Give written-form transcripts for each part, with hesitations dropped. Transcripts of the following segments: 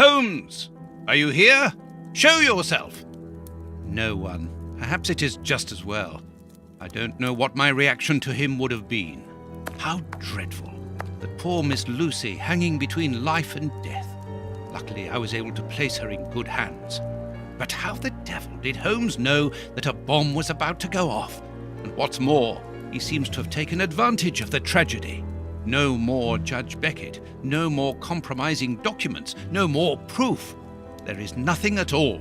Holmes! Are you here? Show yourself! No one. Perhaps it is just as well. I don't know what my reaction to him would have been. How dreadful. The poor Miss Lucy hanging between life and death. Luckily, I was able to place her in good hands. But how the devil did Holmes know that a bomb was about to go off? And what's more, he seems to have taken advantage of the tragedy. No more Judge Beckett, no more compromising documents, no more proof. There is nothing at all.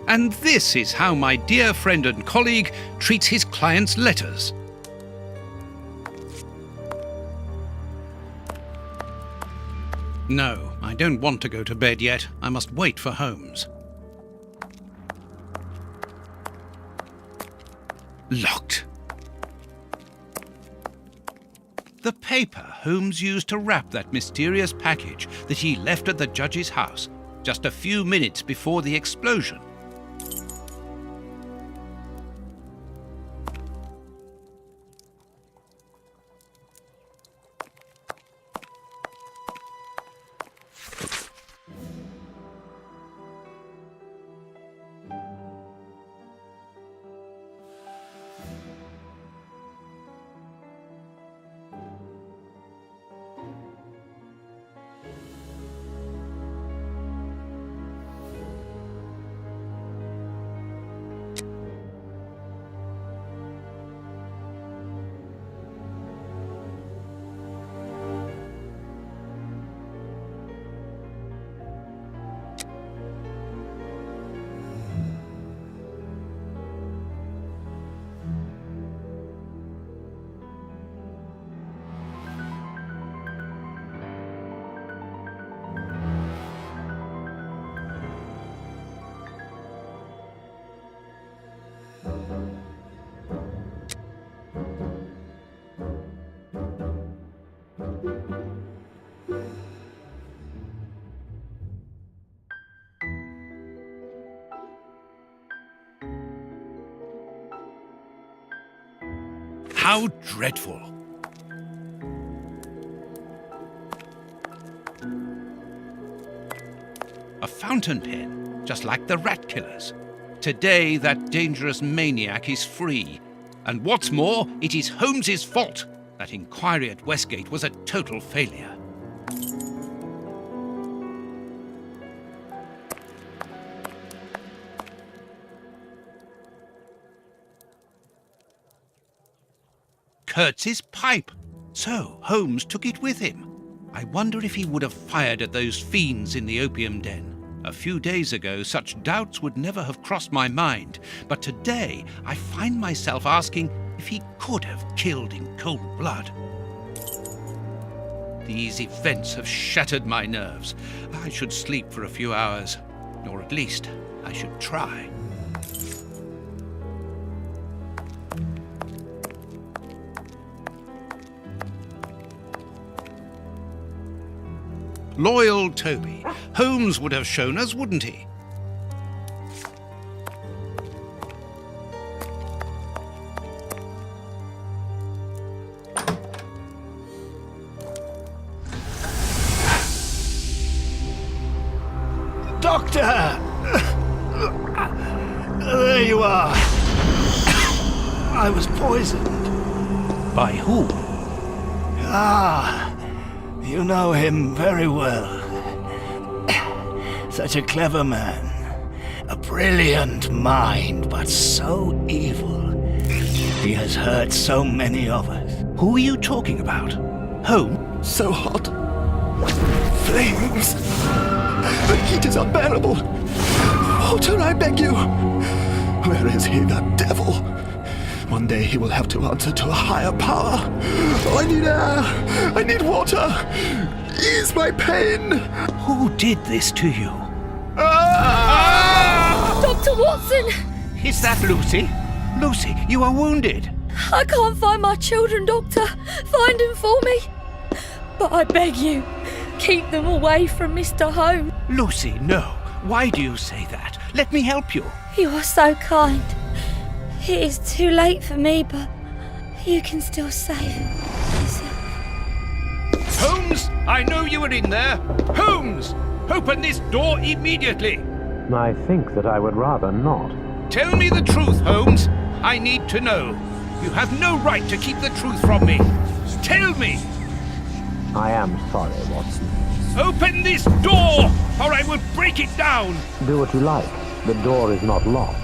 And this is how my dear friend and colleague treats his clients' letters. No, I don't want to go to bed yet. I must wait for Holmes. Locked. The paper Holmes used to wrap that mysterious package that he left at the judge's house just a few minutes before the explosion. How dreadful! A fountain pen, just like the rat killers. Today, that dangerous maniac is free. And what's more, it is Holmes's fault. That inquiry at Westgate was a total failure. Kurtz's pipe. So Holmes took it with him. I wonder if he would have fired at those fiends in the opium den. A few days ago, such doubts would never have crossed my mind, but today I find myself asking if he could have killed in cold blood. These events have shattered my nerves. I should sleep for a few hours, or at least I should try. Loyal Toby. Holmes would have shown us, wouldn't he? Doctor! There you are. I was poisoned. By who? You know him very well. Such a clever man. A brilliant mind, but so evil. He has hurt so many of us. Who are you talking about? Holmes? So hot. Flames. The heat is unbearable. Water, I beg you. Where is he, the devil? One day he will have to answer to a higher power. Oh, I need air. I need water. Ease my pain. Who did this to you? Dr. Watson! Is that Lucy? Lucy, you are wounded. I can't find my children, Doctor. Find them for me. But I beg you, keep them away from Mr. Holmes. Lucy, no. Why do you say that? Let me help you. You are so kind. It is too late for me, but You can still save yourself. Holmes, I know you are in there. Holmes, open this door immediately. I think that I would rather not. Tell me the truth, Holmes. I need to know. You have no right to keep the truth from me. Tell me. I am sorry, Watson. Open this door, or I will break it down. Do what you like. The door is not locked.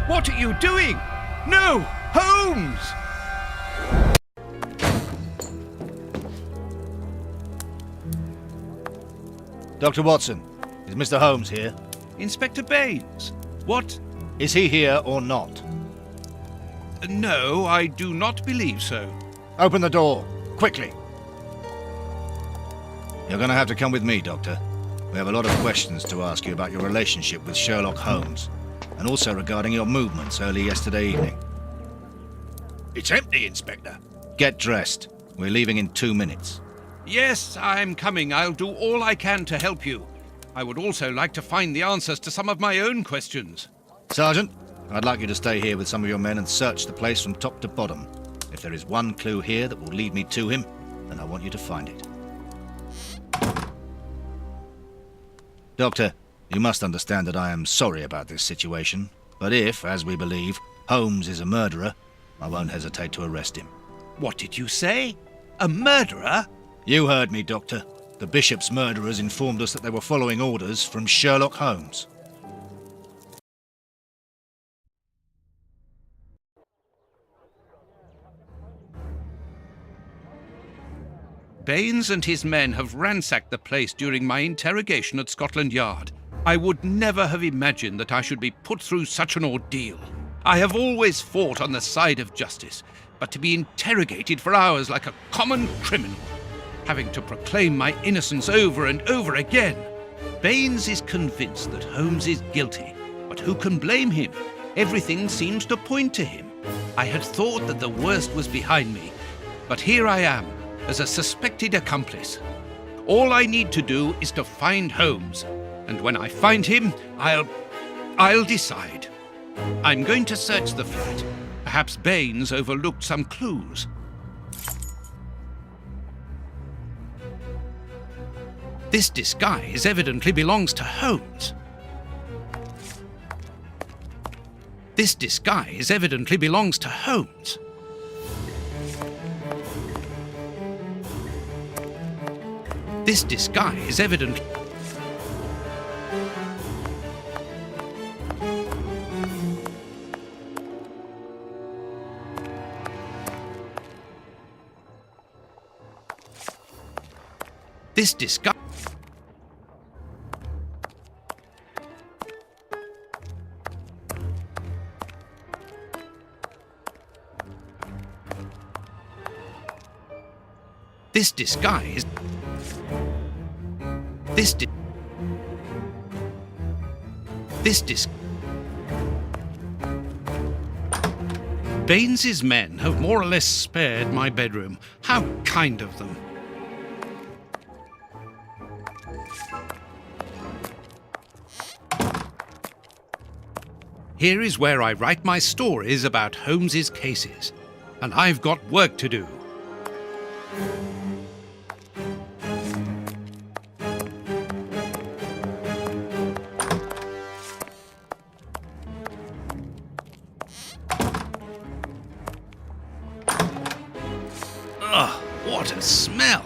What are you doing? No, Holmes! Dr. Watson, is Mr. Holmes here? Inspector Baines, what? Is he here or not? No, I do not believe so. Open the door, quickly. You're going to have to come with me, Doctor. We have a lot of questions to ask you about your relationship with Sherlock Holmes, and also regarding your movements early yesterday evening. It's empty, Inspector. Get dressed. We're leaving in 2 minutes. Yes, I'm coming. I'll do all I can to help you. I would also like to find the answers to some of my own questions. Sergeant, I'd like you to stay here with some of your men and search the place from top to bottom. If there is one clue here that will lead me to him, then I want you to find it. Doctor, you must understand that I am sorry about this situation, but if, as we believe, Holmes is a murderer, I won't hesitate to arrest him. What did you say? A murderer? You heard me, Doctor. The Bishop's murderers informed us that they were following orders from Sherlock Holmes. Baines and his men have ransacked the place during my interrogation at Scotland Yard. I would never have imagined that I should be put through such an ordeal. I have always fought on the side of justice, but to be interrogated for hours like a common criminal, having to proclaim my innocence over and over again. Baines is convinced that Holmes is guilty, but who can blame him? Everything seems to point to him. I had thought that the worst was behind me, but here I am, as a suspected accomplice. All I need to do is to find Holmes, and when I find him, I'll decide. I'm going to search the flat. Perhaps Baines overlooked some clues. This disguise evidently belongs to Holmes. This disguise evidently belongs to Holmes. This disguise evidently... This disguise... This disguise... Baines's men have more or less spared my bedroom. How kind of them. Here is where I write my stories about Holmes's cases, and I've got work to do. Ugh, what a smell!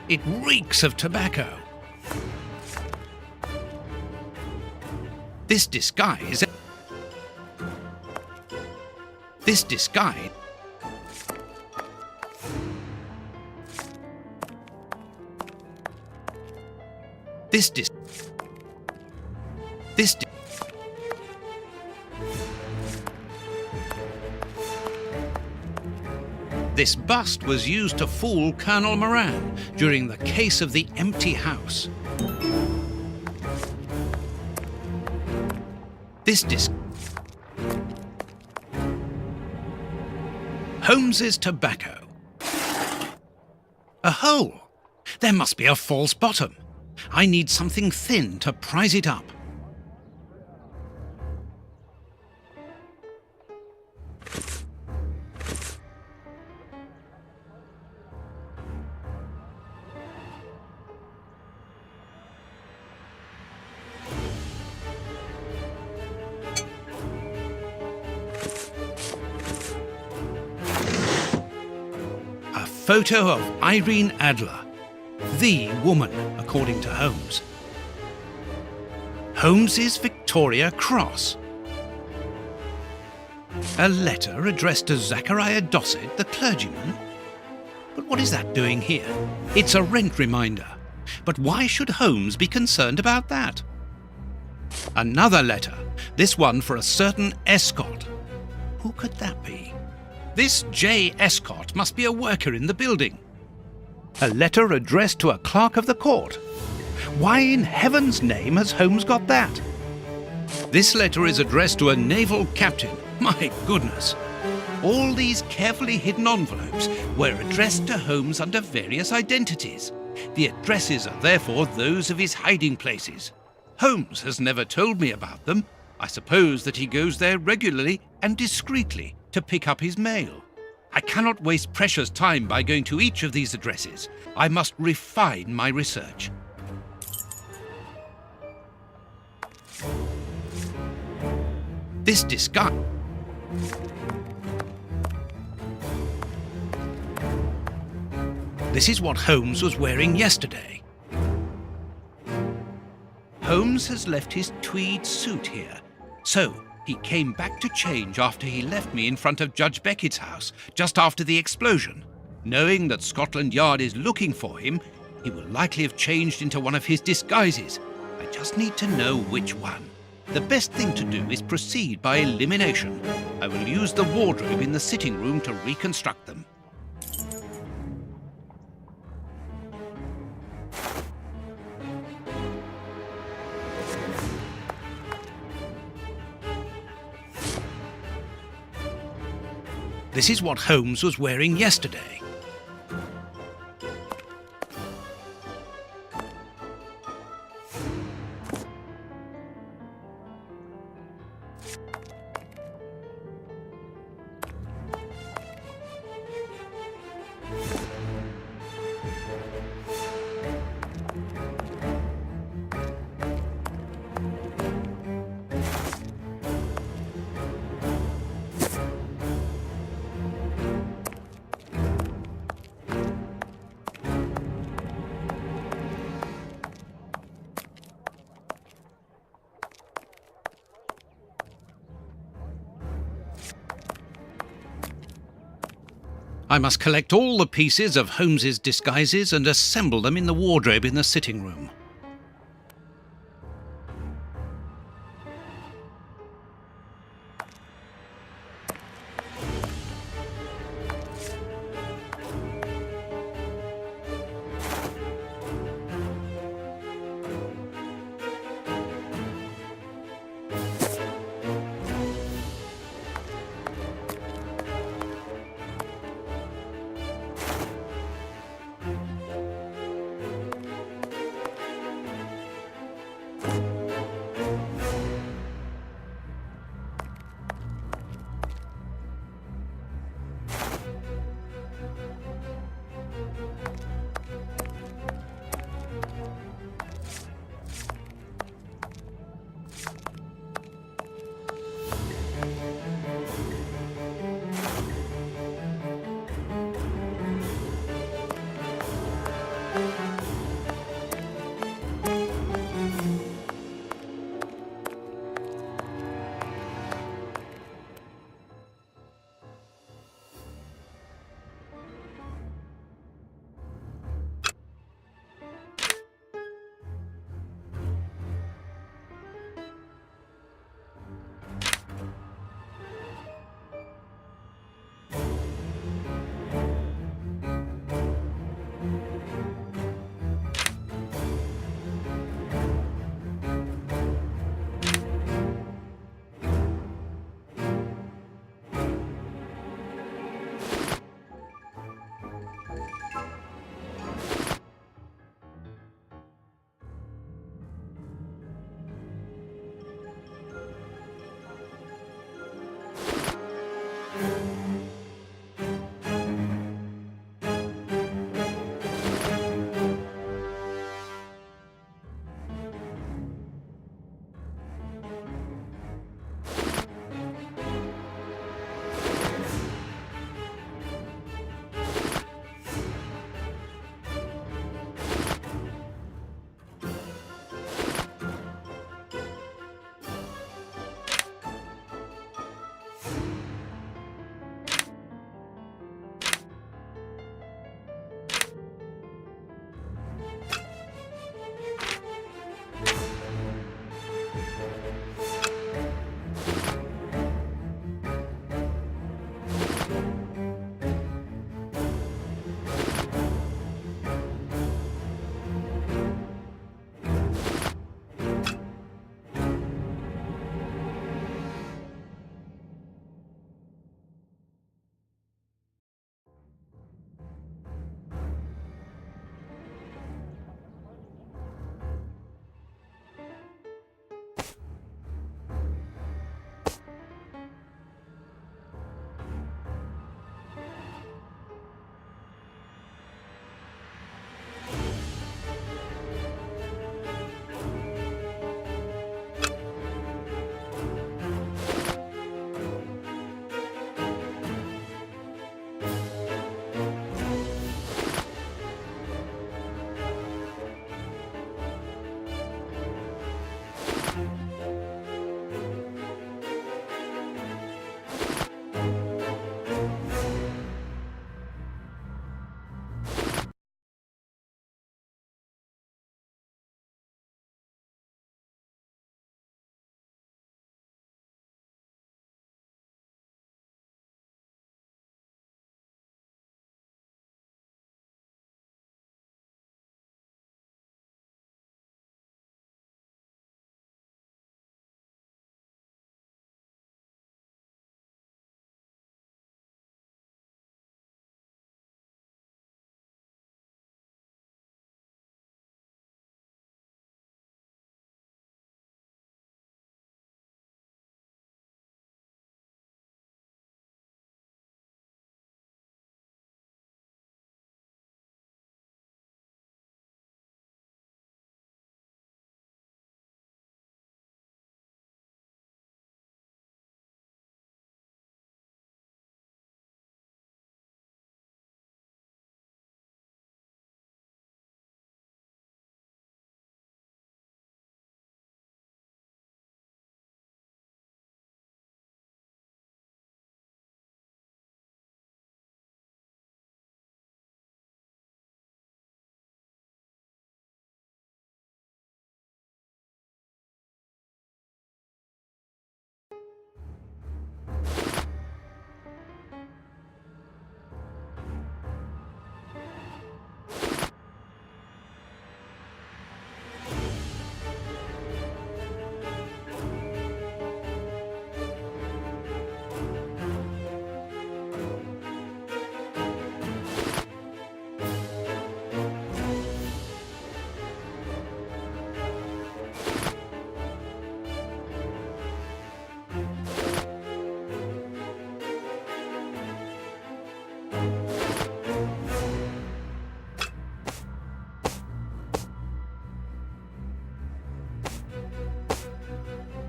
It reeks of tobacco. This disguise... This disguise... This dis... This di... This bust was used to fool Colonel Moran during the case of the empty house. This dis... Holmes's tobacco. A hole. There must be a false bottom. I need something thin to prise it up. photo of Irene Adler, the woman, according to Holmes. Holmes's Victoria Cross. A letter addressed to Zachariah Dossett, the clergyman? But what is that doing here? It's a rent reminder. But why should Holmes be concerned about that? Another letter, this one for a certain Escott. Who could that be? This J. Escott must be a worker in the building. A letter addressed to a clerk of the court. Why in heaven's name has Holmes got that? This letter is addressed to a naval captain. My goodness. All these carefully hidden envelopes were addressed to Holmes under various identities. The addresses are therefore those of his hiding places. Holmes has never told me about them. I suppose that he goes there regularly and discreetly to pick up his mail. I cannot waste precious time by going to each of these addresses. I must refine my research. This disguise... This is what Holmes was wearing yesterday. Holmes has left his tweed suit here, so he came back to change after he left me in front of Judge Beckett's house, just after the explosion. Knowing that Scotland Yard is looking for him, he will likely have changed into one of his disguises. I just need to know which one. The best thing to do is proceed by elimination. I will use the wardrobe in the sitting room to reconstruct them. This is what Holmes was wearing yesterday. I must collect all the pieces of Holmes's disguises and assemble them in the wardrobe in the sitting room.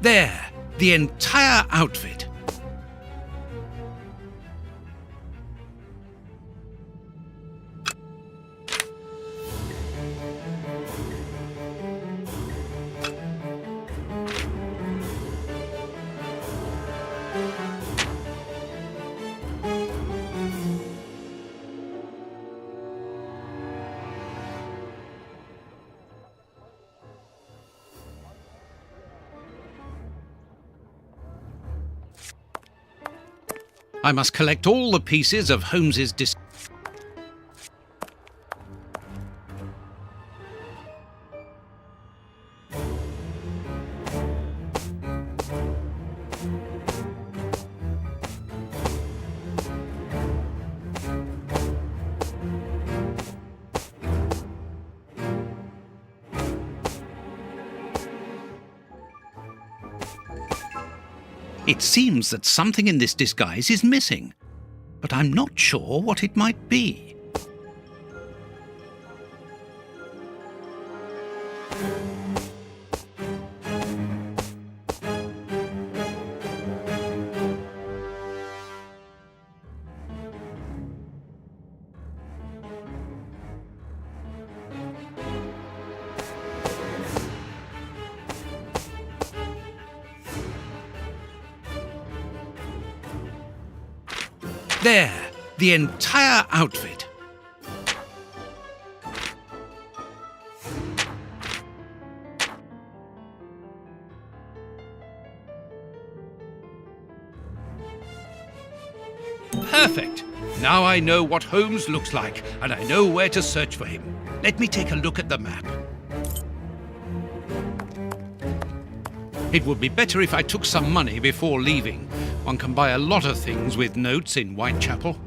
There, the entire outfit. I must collect all the pieces of Holmes's It seems that something in this disguise is missing, but I'm not sure what it might be. There, the entire outfit. Perfect! Now I know what Holmes looks like, and I know where to search for him. Let me take a look at the map. It would be better if I took some money before leaving. One can buy a lot of things with notes in Whitechapel.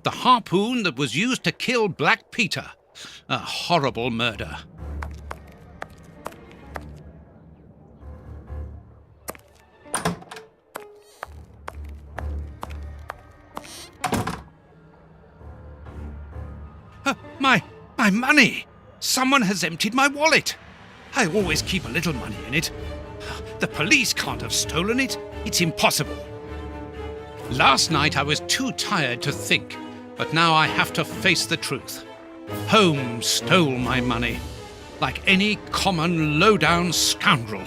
The harpoon that was used to kill Black Peter. A horrible murder. My money! Someone has emptied my wallet. I always keep a little money in it. The police can't have stolen it. It's impossible. Last night I was too tired to think, but now I have to face the truth. Holmes stole my money, like any common low-down scoundrel.